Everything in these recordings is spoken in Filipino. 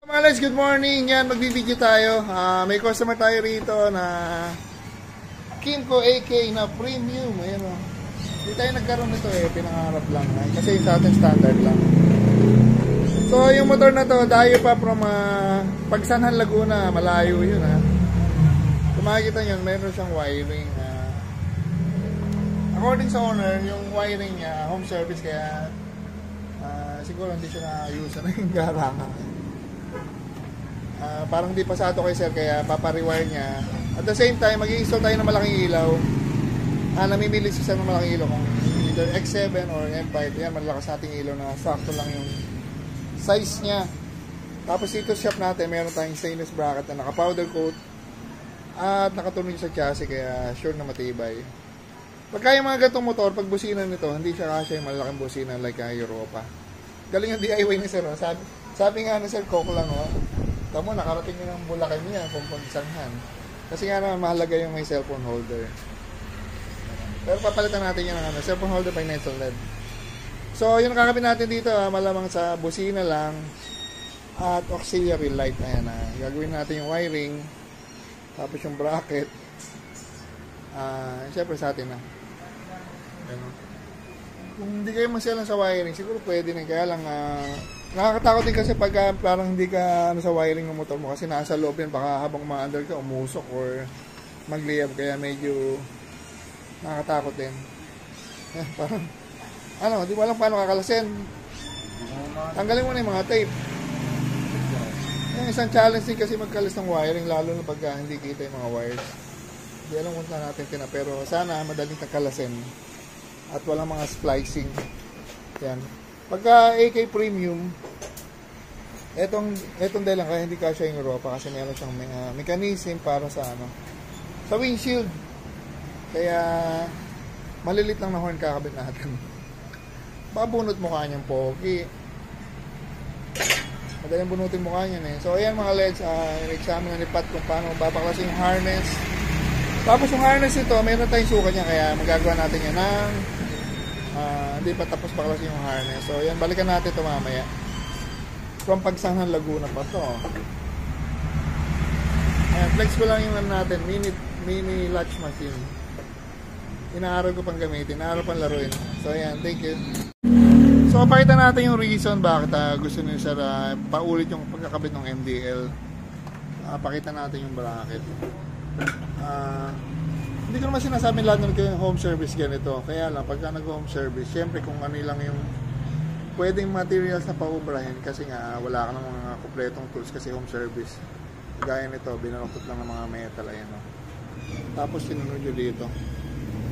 Guys, good morning. Yan, magbibideo tayo. May customer tayo rito na Kimco AK na premium. Ayan o. Hindi tayo nagkaroon nito pinangarap lang. Kasi sa atin standard lang. So, yung motor na to, dayo pa from Pagsanhan, Laguna. Malayo yun ha. Kung makikita nyo, meron siyang wiring. According sa owner, yung wiring niya, home service, kaya siguro hindi siya na-use na yung garangan. Parang di pasado kay sir, kaya paparewire niya. At the same time, mag-i-install tayo ng malaking ilaw. Namimili siya ng malaking ilaw kung either X7 or M5. Yan, malakas nating ilaw na sakto lang yung size niya. Tapos dito shop natin, meron tayong stainless bracket na naka-powder coat at nakatunog sa chassis, kaya sure na matibay. Pagka yung mga gatong motor, pag busina nito, hindi siya kasi yung malaking busina like Europa. Galing yung DIY ni sir. Sabi nga ni sir, coke lang tamo, nakarating yun ng Bulacan niya kung Pagsanhan. Kasi nga naman mahalaga yung may cellphone holder. Pero papalitan natin yun ng cellphone holder by Nestle LED. So yun ang kakabit natin dito, malamang sa busina lang at auxiliary light. Ayan, gagawin natin yung wiring, tapos yung bracket. Siyempre sa atin kung hindi kayo masyalan sa wiring, siguro pwede na. Kaya lang nakakatakot din kasi pag parang hindi ka sa wiring ng motor mo, kasi nasa loob yan, baka habang ma-under ka umusok or magliyab, kaya medyo nakakatakot din. Parang di mo alam paano kakalasin. Tanggalin mo na yung mga tape. Yung isang challenge din kasi magkalas ng wiring, lalo na pag hindi kita yung mga wires. Hindi alam kung saan natin pero sana madaling kakalasin at walang mga splicing. Yan. Pagka AK Premium, etong dahil lang kaya hindi kasya yung Europa, kasi meron siyang mechanism para sa sa windshield. Kaya malilit lang na horn kakabit natin. Babunot mukha niyang pogi. Madaling bunutin mukha niyan So ayan mga LEDs, in-examine na ni Pat kung paano babaklasin yung harness. Tapos yung harness ito, meron tayong sukat niya, kaya magagawa natin yan ng hindi pa tapos baklasin yung harness. So yan, balikan natin ito mamaya. From Pagsanhan, Laguna pa to. Ayan, flex ko lang yung natin, mini latch machine. Inaaraw ko pang gamitin, inaaraw pang laruin. So ayan, thank you. So pakita natin yung reason bakit gusto nyo sir paulit yung pagkakabit ng MDL. Pakita natin yung bracket. Hindi ko naman sinasabi lahat ng home service ganito. Kaya lang, pagka nag-home service, syempre kung ano lang yung pwedeng materials na paubrahin, kasi nga wala ka ng mga kompletong tools kasi home service. Gaya nito, binaloktot lang ng mga metal. Ayan, Tapos sinunod nyo dito.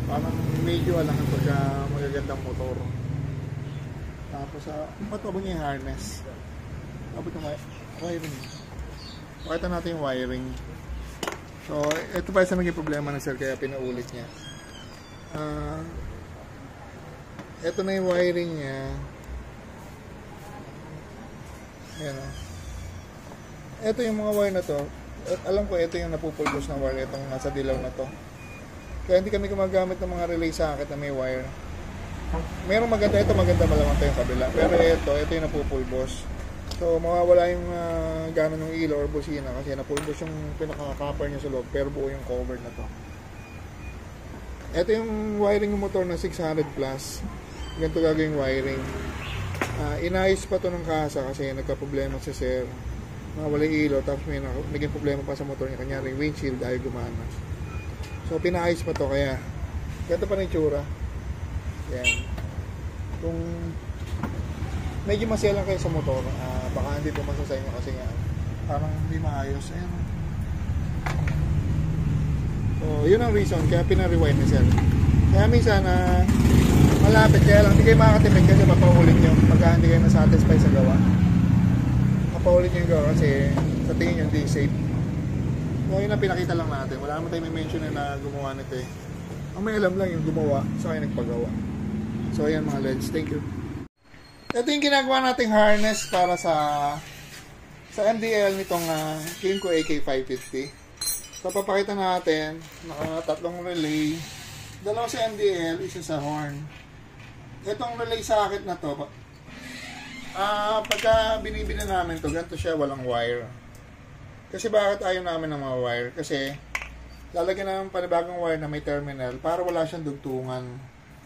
Parang medyo alang pagka magagandang motor. Tapos matubang yung harness. Tapos yung wiring. Pakita natin yung wiring. So, ito pa isa naging problema ng sir, kaya pinaulit niya. Ito na yung wiring niya. Ayan Ito yung mga wire na to. Alam ko ito yung napupulbos na wire, itong nasa dilaw na to. Kaya hindi kami gumagamit ng mga relay socket na may wire. Merong maganda, ito maganda malamang ito yung kabila. Pero ito yung napupulbos. So mawawala yung gana ng ilaw or busina kasi napulbos yung pinaka-copper niya sa loob, pero buo yung cover na to. Ito yung wiring ng motor na 600 plus. Ganito gagawing wiring. Inayos pa to ng kasa kasi nagka-problema sa sir. Mawala yung ilaw, tapos may naging problema pa sa motor niya. Kanyari windshield ayaw gumana. So pinaayos pa to, kaya ganito pa rin tsura. Yan. Kung medyo masyalan kayo sa motor, baka hindi pumasa sa inyo kasi nga parang hindi maayos. Ayan. So yun ang reason kaya pina-rewind ni sir. Kaya minsan malapit, kaya lang hindi kayo makakatipid kasi papaulit nyo pagka hindi kayo nasatisfy sa gawa. Papaulit nyo yung gawa kasi sa tingin nyo hindi safe. So yun ang pinakita lang natin. Wala naman tayo may mention na gumawa nito Ang may alam lang yung gumawa sa kaya nagpagawa. So ayan mga LEDs, thank you. Ito yung ginagawa nating harness para sa MDL nitong Kimco AK550. So papakita natin, tatlong relay. Dalawa sa MDL, isa sa horn. Itong relay socket na to, Pagka binibili namin to, ganito siya, walang wire. Kasi bakit ayaw namin ng mga wire? Kasi lalagyan ng panibagong wire na may terminal para wala siyang dugtungan.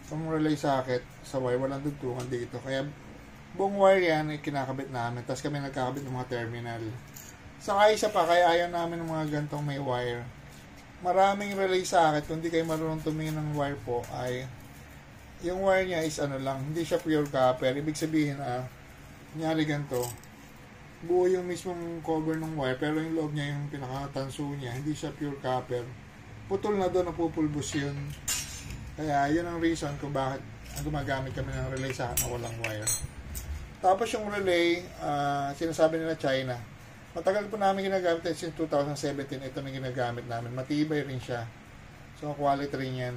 Kung relay socket sa wire, walang dugtungan dito. Kaya buong wire yan ay kinakabit namin. Tapos kami nagkakabit ng mga terminal. Saka isa pa, kaya ayaw namin ng mga gantong may wire. Maraming relay socket, kung di kayo marunong tumingin ng wire po, ay yung wire niya is ano lang, hindi siya pure copper. Ibig sabihin, nyari ganito, buo yung mismong cover ng wire, pero yung loob niya, yung pinakatanso niya, hindi siya pure copper. Putol na doon, napupulbos yun. Kaya yun ang reason kung bakit gumagamit kami ng relay sa na walang wire. Tapos yung relay, sinasabi nila China. Matagal po namin ginagamit since 2017. Ito na ginagamit namin. Matibay rin siya. So quality rin yan.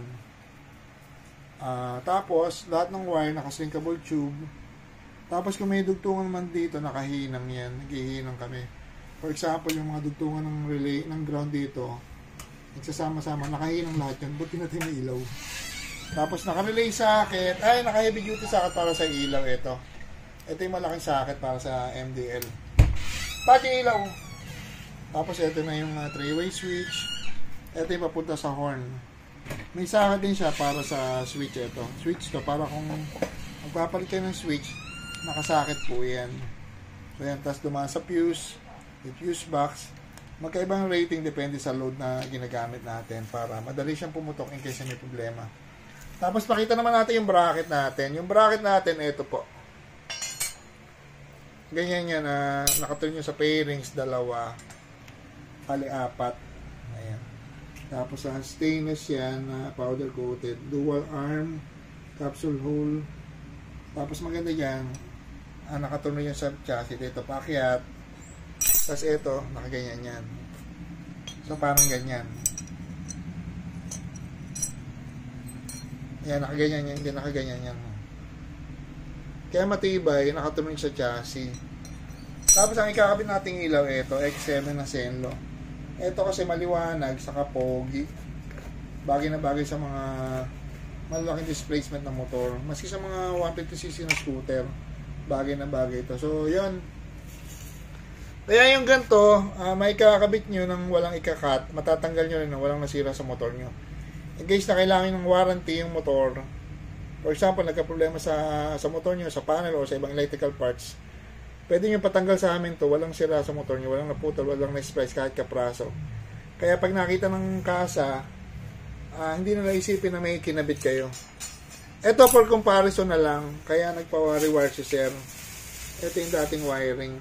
Tapos lahat ng wire nakaslinkable tube. Tapos kung may dugtungan naman dito, nakahinang yan. Naghihinang kami. For example, yung mga dugtungan ng relay, ng ground dito, nagsasama-sama, nakahinang lahat yan. Buti natin may ilaw. Tapos naka-relay socket. Ay, naka-heavy duty socket para sa ilaw. Ito yung malaking socket para sa MDL. Pati ilaw. Tapos ito na yung 3-way switch. Ito yung papunta sa horn. May socket din siya para sa switch. Ito. Switch to para kung magpapalit kayo ng switch, nakasakit po yan. So yan, tapos dumaan sa fuse, yung fuse box. Magkaibang rating depende sa load na ginagamit natin para madali siyang pumutok in case may problema. Tapos pakita naman natin yung bracket natin. Yung bracket natin, ito po. Ganyan yan na nakaturn nyo sa pairings, 2, kali 4. Ayan. Tapos stainless yan na powder coated, dual arm, capsule hole. Tapos maganda yan, nakatunog yan sa chassis. Ito paakyat. Tapos ito, nakaganyan yan. So parang ganyan. Yan, nakaganyan yan. Hindi nakaganyan yan. Kaya matibay, nakatunog sa chassis. Tapos ang ikakabit nating ilaw, ito, X7 na Zenlo. Ito kasi maliwanag, saka pogi. Bagay na bagay sa mga malaking displacement ng motor. Maski sa mga 150cc na scooter, bagay na bagay ito. So, yun. Kaya yung ganito, may kakabit nyo nang walang ikakat, matatanggal nyo rin nang walang nasira sa motor nyo. In case na kailangan ng warranty yung motor, for example, nagka-problema sa motor nyo, sa panel o sa ibang electrical parts, pwede nyo patanggal sa amin to, walang sira sa motor nyo, walang naputol, walang na-splice kahit kapraso. Kaya pag nakita ng kasa, hindi na naisipin na may kinabit kayo. Ito for comparison na lang, kaya nagpa-rewire si Sir. Ito yung dating wiring.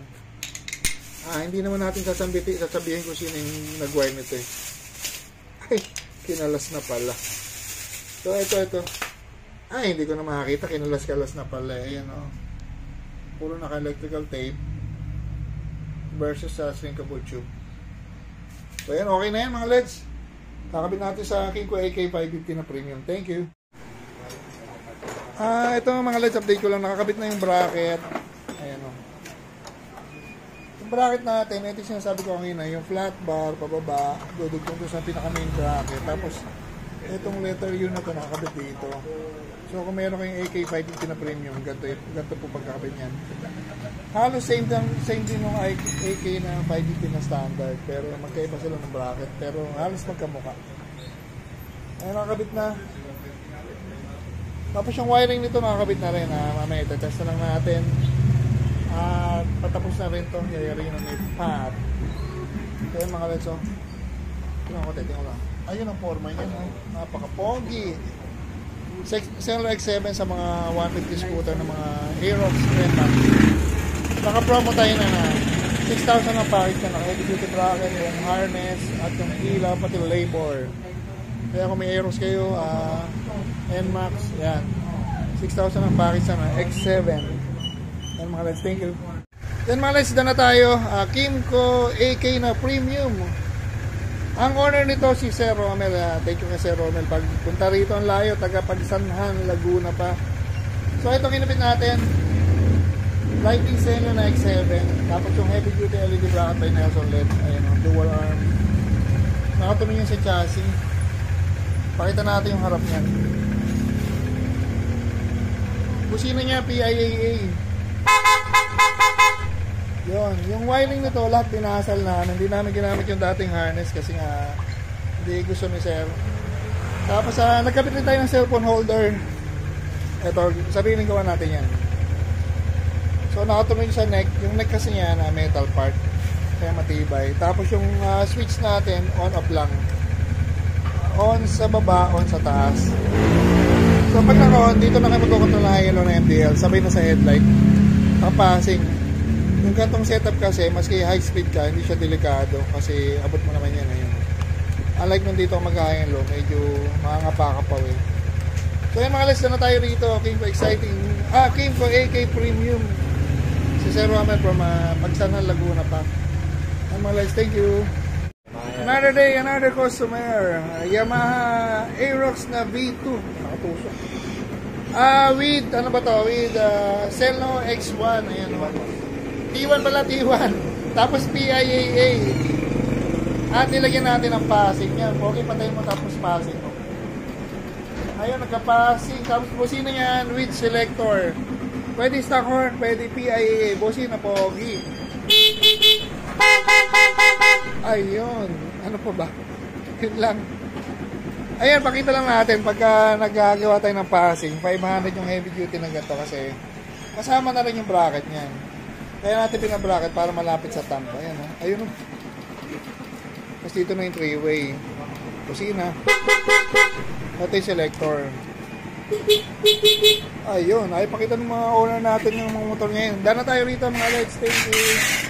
Hindi naman natin sasabihin kung sino yung nag-wire nito eh. Ay, kinalas na pala. So ito. Hindi ko na makakita, kinalas-kalas na pala. Ayan o. Puro naka-electrical tape versus sa shrinkable tube. So ayan, okay na yan mga LEDs. Kakabit natin sa Kingko AK550 na premium. Thank you. Ito mga LEDs, update ko lang. Nakakabit na yung bracket. Ayan o. Yung bracket natin, ito yung sinasabi ko kanina, yung flat bar, pababa, dudugtong doon sa pinaka-main bracket. Tapos, itong letter U na ito nakakabit dito. So, kung meron kayong AK550 na premium, ganito po pagkakabit yan. Halos same din yung AK na 550 na standard, pero magkaiba sila ng bracket, pero halos magkamuka. Ay, nakakabit na. Tapos yung wiring nito nakakabit na rin. Mamaya itetest na lang natin. At patapos na rin ito. Yayari na may pad. Kaya mga LEDs, tingnan ko lang. Ayun ang forma niya. Napaka-pogi. Zenlo X7 sa mga 150 scooter ng mga Aerox Redmax. Naka-promo tayo na 6,000 ang package na naka-heavy duty bracket, yung harness, at yung ilaw, pati labor. Kaya kung may Aerox kayo, NMAX, yan. 6,000 ang package na X7. Yan mga LEDs, thank you. Yan mga LEDs, na tayo. Kingko AK na premium. Ang owner nito si Sir Romel. Thank you kay Sir Romel. Pag punta rito ang layo, taga Pagsanhan, Laguna pa. So ito kinabit natin. Lighting Zenlo na X7. Tapos yung heavy duty LED bracket by Nelson LED. Ayan o, dual arm. Nakatumingin sa chassis. Pakita natin yung harap niyan. Busina niya PIAA. Yun, yung wiring nito lahat binasal namin. Hindi namin ginamit yung dating harness kasi nga hindi gusto ni sir. Tapos nagkabit rin tayo ng cellphone holder. Ito, sariling gawa natin yan. So nakatuloy sa neck. Yung neck kasi niya na metal part, kaya matibay. Tapos yung switch natin on off lang. On sa baba, on sa taas. So pag naka-on, dito na kayo magkukontrol na yellow na MDL, sabay na sa headlight. Passing. Yung gantong setup kasi, maski high speed ka, hindi siya delikado kasi abot mo naman yan. Ayun. Unlike nung dito mag-high low, medyo makangapa ka pa eh. So yung mga list na tayo rito, Kimco exciting. Kimco AK Premium. Si Sir Romer from Pagsanal, Laguna pa. Ang mga list, thank you. Another day, another customer. Yamaha Aerox na V2. Nakatusok. With, ano ba to? With Celno X1. Ayan o. T1 pala, T1. Tapos PIAA. At nilagyan natin ang passing yan. Okay, patayin mo tapos passing mo. Ayun, nagka-passing. Tapos bosina yan with selector. Pwede stock horn, pwede PIAA. Bosina pogi. Ayun. Ano pa ba? Yun lang. Ayan, pakita lang natin pagka nagagawa tayo ng passing. 500 yung heavy duty ng ganito kasi kasama na rin yung bracket niyan. Kaya natin pinabracket para malapit sa thumb. Ayan, ha? Ayun, o. Tapos dito na yung 3-way. Kusina. Ito yung selector. Ayun. Ay, pakita ng mga owner natin yung mga motor ngayon. Dana tayo rito, mga lights. Thank you.